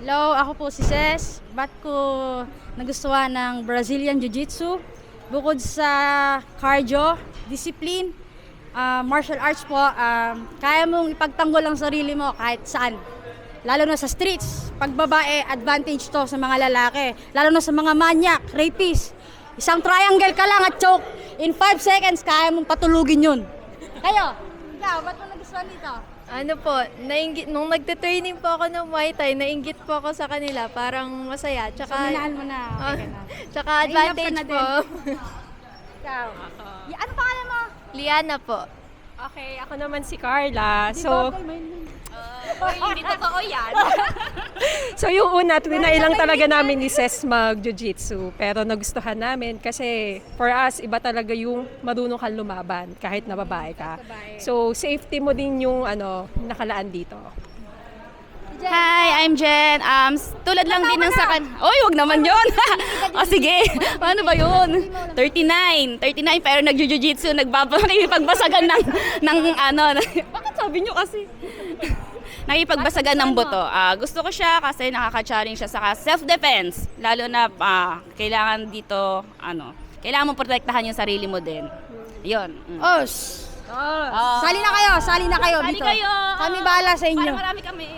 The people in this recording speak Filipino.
Hello, ako po si Ces. Ba't ko nagustuhan ng Brazilian Jiu-Jitsu? Bukod sa cardio, discipline, martial arts po, kaya mong ipagtanggol ang sarili mo kahit saan. Lalo na sa streets, pagbabae, advantage to sa mga lalaki. Lalo na sa mga manyak, rapist. Isang triangle ka lang at choke. In 5 seconds, kaya mong patulugin yun. Kayo, ikaw, ba't mo nagustuhan dito? Ano po, nung nagte-training po ako ng Muay Thai, nainggit po ako sa kanila, parang masaya. Tsaka, Saminahan mo na. Okay na. tsaka Nahihirap ka advantage na po. Ikaw. Ano pangalan mo? Liana po. Okay, ako naman si Carla. So, Hindi totoo yan. so yung una, tinailang talaga namin ni Ces mag-jiu-jitsu. Pero nagustuhan namin kasi for us, iba talaga yung marunong kang lumaban kahit na babae ka. So, safety mo din yung nakalaan dito. Hi, I'm Jen. Tulad lang din ng sa kan... Oy, wag naman yun. O sige, ano ba yun? 39 pero nag-jiu-jitsu, nakipagbasagan ng bakit sabi nyo kasi? Nakipagbasagan ng buto. Gusto ko siya kasi nakaka-challenge siya sa self-defense. Lalo na kailangan dito, kailangan mo protektahan yung sarili mo din. Yun. Sali na kayo, sali na kayo Sali dito. kayo. Kami bahala sa inyo. Para marami kami.